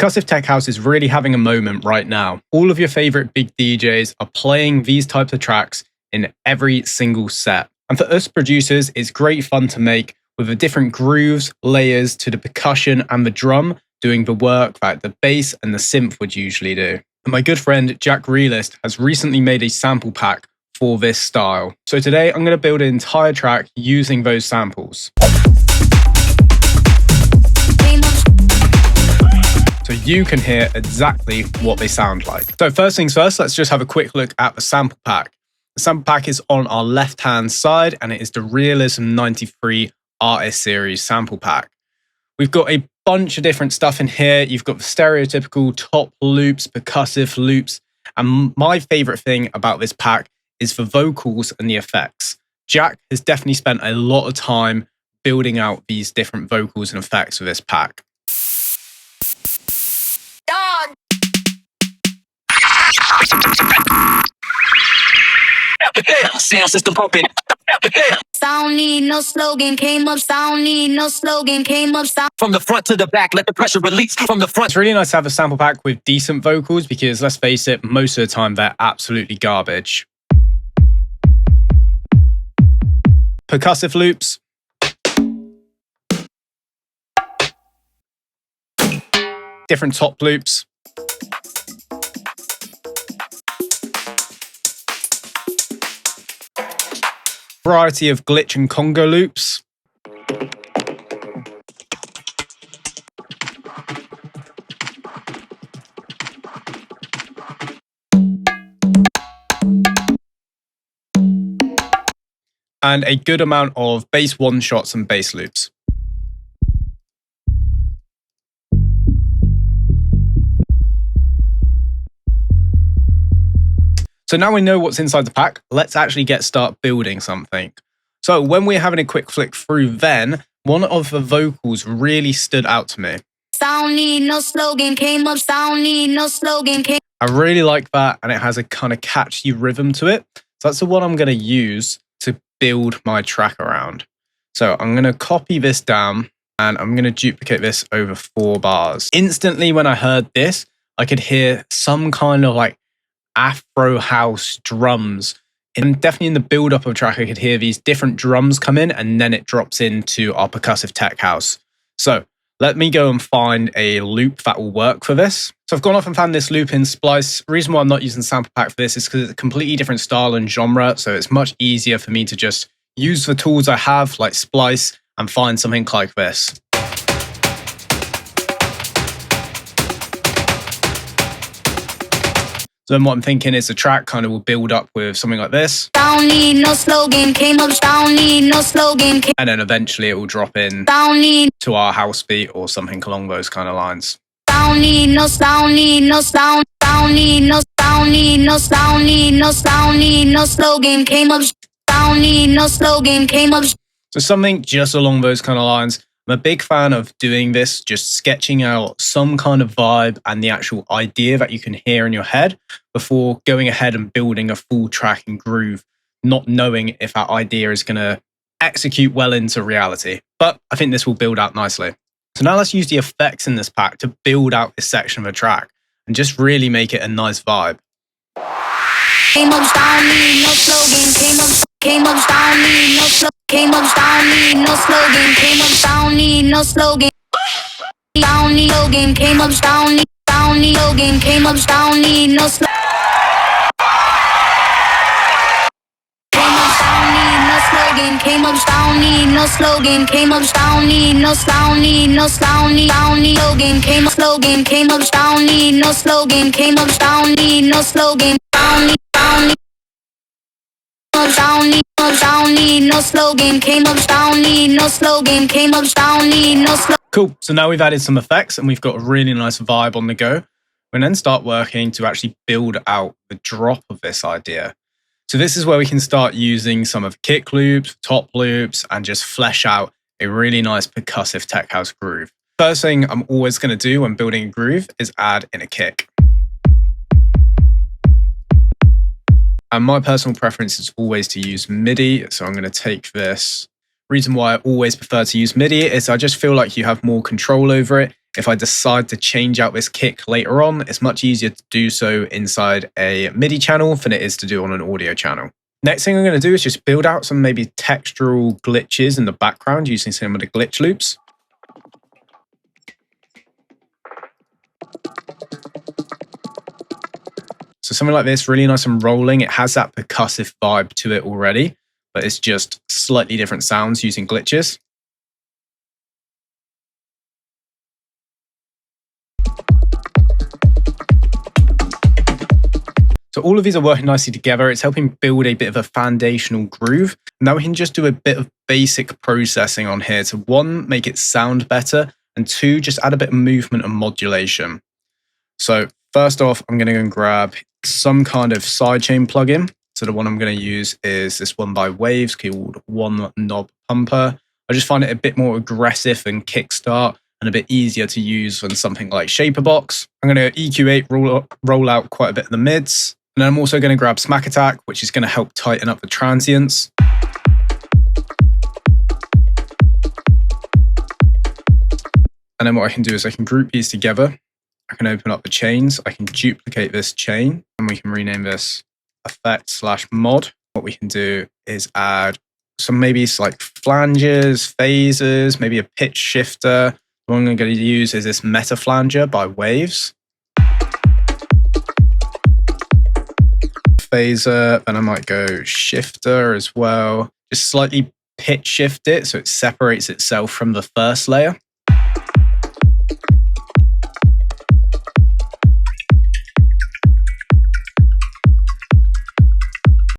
Percussive Tech House is really having a moment right now. All of your favorite big DJs are playing these types of tracks in every single set. And for us producers, it's great fun to make with the different grooves, layers to the percussion and the drum doing the work that the bass and the synth would usually do. And my good friend Jack Realist has recently made a sample pack for this style. So today I'm going to build an entire track using those samples. So you can hear exactly what they sound like. So first things first, let's just have a quick look at the sample pack. The sample pack is on our left-hand side and it is the Realism 93 Artist Series sample pack. We've got a bunch of different stuff in here. You've got the stereotypical top loops, percussive loops, and my favorite thing about this pack is the vocals and the effects. Jack has definitely spent a lot of time building out these different vocals and effects for this pack. Sound system pumping. Sound need no slogan, came up. Sound need no slogan, came up. Sound from the front to the back, let the pressure release from the front. It's really nice to have a sample pack with decent vocals because let's face it, most of the time they're absolutely garbage. Percussive loops. Different top loops. Variety of glitch and conga loops. And a good amount of bass one shots and bass loops. So now we know what's inside the pack, let's actually start building something. So when we're having a quick flick through then, one of the vocals really stood out to me. Sound need no slogan, came up. Sound need no slogan, came. I really like that and it has a kind of catchy rhythm to it. So that's the one I'm going to use to build my track around. So I'm going to copy this down and I'm going to duplicate this over 4 bars. Instantly when I heard this, I could hear some kind of like Afro house drums. And definitely in the build up of the track, I could hear these different drums come in and then it drops into our Percussive Tech House. So let me go and find a loop that will work for this. So I've gone off and found this loop in Splice. The reason why I'm not using sample pack for this is because it's a completely different style and genre. So it's much easier for me to just use the tools I have like Splice and find something like this. So then what I'm thinking is the track kind of will build up with something like this. Sound need no slogan, came up. Sound need no slogan, came. And then eventually it will drop in Sound need to our house beat or something along those kind of lines. sound need no sound need no sound. Sound need no sound need no sound need no sound need no slogan, came up. Sound need no slogan, came up. So something just along those kind of lines. I'm a big fan of doing this, just sketching out some kind of vibe and the actual idea that you can hear in your head before going ahead and building a full track and groove, not knowing if that idea is going to execute well into reality. But I think this will build out nicely. So now let's use the effects in this pack to build out this section of a track and just really make it a nice vibe. Came up, sound need no slogan, came up, sound need no slogan. Came up, sound need no slogan. Came up, sound need no slogan. Sound need slogan. Came up, sound need slogan. Came up, sound need no slogan. Came up, sound need no slogan. Came up, sound need no sound need no sound need slogan. Came up, slogan. Came up, sound need no slogan. Came up, sound need no slogan. Sound need sound need no slogan. Came up, sound need no slogan. Came up, sound need no slogan. Cool. So now we've added some effects and we've got a really nice vibe on the go. We then start working to actually build out the drop of this idea. So this is where we can start using some of the kick loops, top loops, and just flesh out a really nice percussive tech house groove. First thing I'm always going to do when building a groove is add in a kick. And my personal preference is always to use MIDI. So I'm going to take this. Reason why I always prefer to use MIDI is I just feel like you have more control over it. if I decide to change out this kick later on, it's much easier to do so inside a MIDI channel than it is to do on an audio channel. Next thing I'm going to do is just build out some maybe textural glitches in the background using some of the glitch loops. So something like this, really nice and rolling. It has that percussive vibe to it already, but it's just slightly different sounds using glitches. So all of these are working nicely together. It's helping build a bit of a foundational groove. Now we can just do a bit of basic processing on here to 1, make it sound better, and 2, just add a bit of movement and modulation. So first off, I'm going to go and grab some kind of sidechain plugin. So the one I'm going to use is this one by Waves called One Knob Pumper. I just find it a bit more aggressive than Kickstart and a bit easier to use than something like Shaperbox. I'm going to EQ8 roll out quite a bit of the mids. And then I'm also going to grab Smack Attack, which is going to help tighten up the transients. And then what I can do is I can group these together. I can open up the chains. I can duplicate this chain and we can rename this effect/mod. What we can do is add some maybe like flanges, phasers, maybe a pitch shifter. The one I'm going to use is this meta flanger by Waves. Phaser, and I might go shifter as well. Just slightly pitch shift it so it separates itself from the first layer.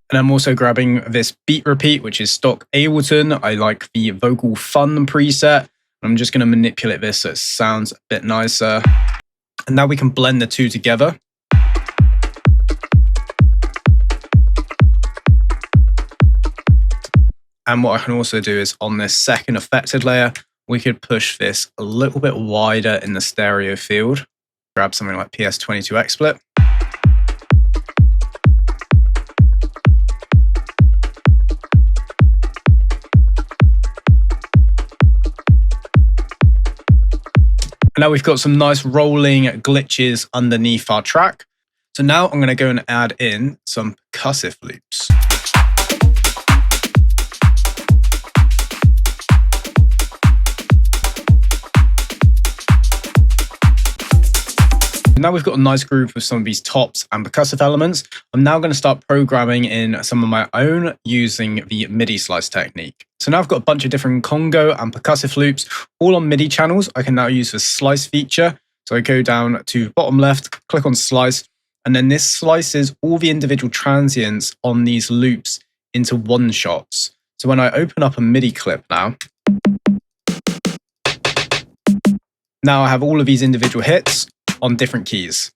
And I'm also grabbing this beat repeat, which is stock Ableton. I like the vocal fun preset. I'm just going to manipulate this so it sounds a bit nicer. And now we can blend the two together. And what I can also do is on this second affected layer, we could push this a little bit wider in the stereo field. Grab something like PS22 XSplit. And now we've got some nice rolling glitches underneath our track. So now I'm going to go and add in some percussive loops. Now we've got a nice groove with some of these tops and percussive elements. I'm now going to start programming in some of my own using the MIDI slice technique. So now I've got a bunch of different Congo and percussive loops, all on MIDI channels. I can now use the slice feature. So I go down to bottom left, click on slice, and then this slices all the individual transients on these loops into one shots. So when I open up a MIDI clip now I have all of these individual hits on different keys.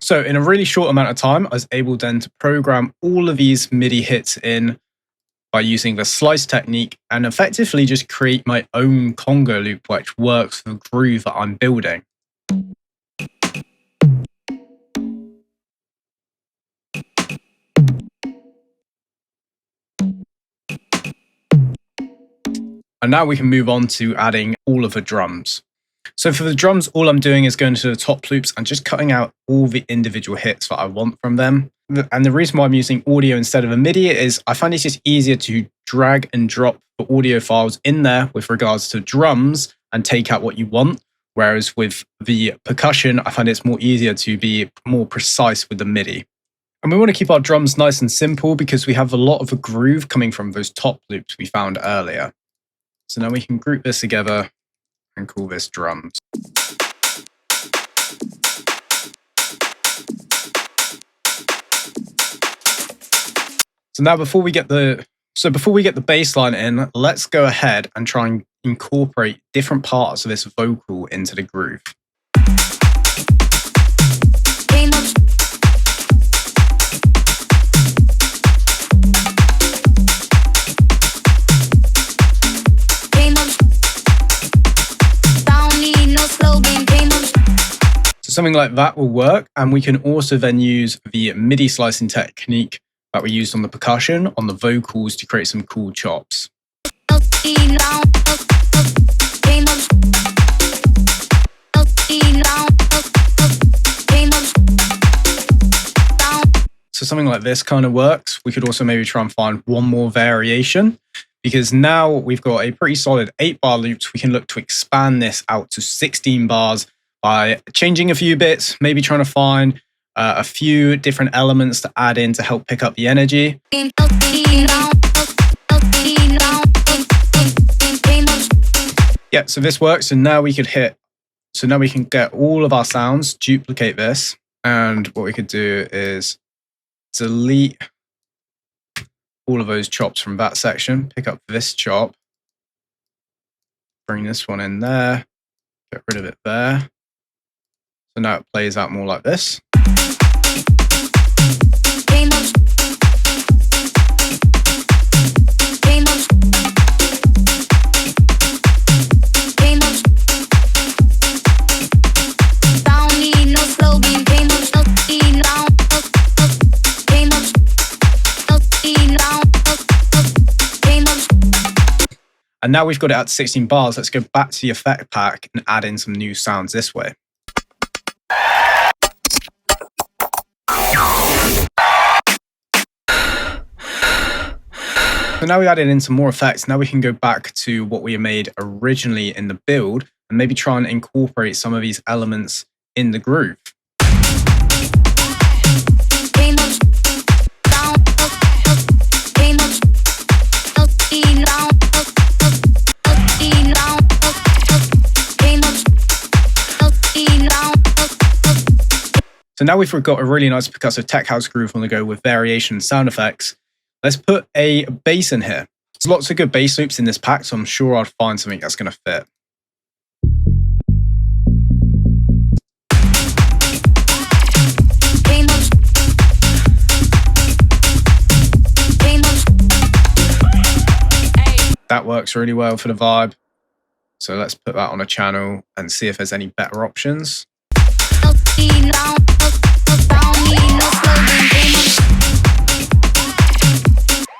So in a really short amount of time, I was able then to program all of these MIDI hits in by using the slice technique and effectively just create my own Congo loop which works for the groove that I'm building. And now we can move on to adding all of the drums. So for the drums, all I'm doing is going to the top loops and just cutting out all the individual hits that I want from them. And the reason why I'm using audio instead of a MIDI is I find it's just easier to drag and drop the audio files in there with regards to drums and take out what you want. Whereas with the percussion, I find it's more easier to be more precise with the MIDI. And we want to keep our drums nice and simple because we have a lot of a groove coming from those top loops we found earlier. So now we can group this together and call this drums. So now before we get the bass line in, let's go ahead and try and incorporate different parts of this vocal into the groove. So something like that will work, and we can also then use the MIDI slicing technique that we used on the percussion on the vocals to create some cool chops. So something like this kind of works. We could also maybe try and find one more variation, because now we've got a pretty solid 8-bar loops. We can look to expand this out to 16 bars by changing a few bits, maybe trying to find a few different elements to add in to help pick up the energy. Yeah, so this works. And now we could now we can get all of our sounds, duplicate this. And what we could do is delete all of those chops from that section, pick up this chop, bring this one in there, get rid of it there. So now it plays out more like this. And now we've got it at 16 bars. Let's go back to the effect pack and add in some new sounds this way. So now we added in some more effects. Now we can go back to what we made originally in the build and maybe try and incorporate some of these elements in the groove. So now we've got a really nice percussive tech house groove on the go with variation sound effects. Let's put a bass in here. There's lots of good bass loops in this pack, so I'm sure I'd find something that's going to fit. That works really well for the vibe. So let's put that on a channel and see if there's any better options.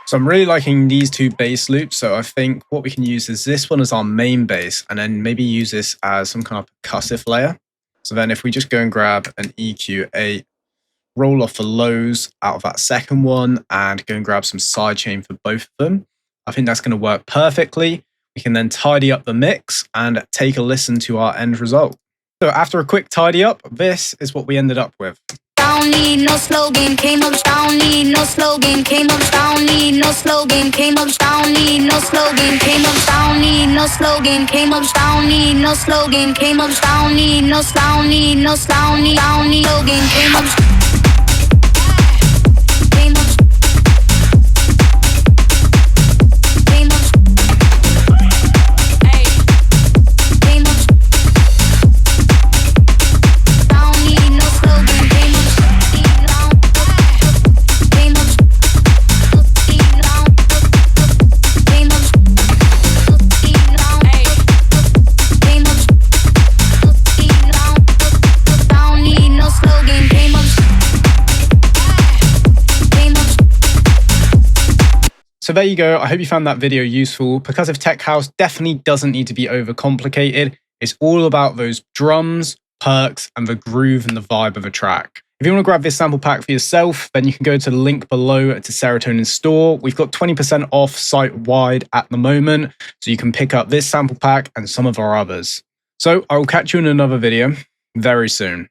So I'm really liking these two bass loops. So I think what we can use is this one as our main bass and then maybe use this as some kind of percussive layer. So then if we just go and grab an EQ8, roll off the lows out of that second one and go and grab some sidechain for both of them, I think that's going to work perfectly. We can then tidy up the mix and take a listen to our end result. So after a quick tidy up, this is what we ended up with. Don't need no slogan, came up, don't need no slogan, came up, don't need no slogan, came up, don't need no slogan, came up, don't need no slogan, came up, don't need no slogan, came up, don't need no slogan, don't need slogan, came up. So there you go. I hope you found that video useful. Percussive Tech House definitely doesn't need to be overcomplicated. It's all about those drums, perks, and the groove and the vibe of a track. If you want to grab this sample pack for yourself, then you can go to the link below to Serotonin Store. We've got 20% off site-wide at the moment, so you can pick up this sample pack and some of our others. So I will catch you in another video very soon.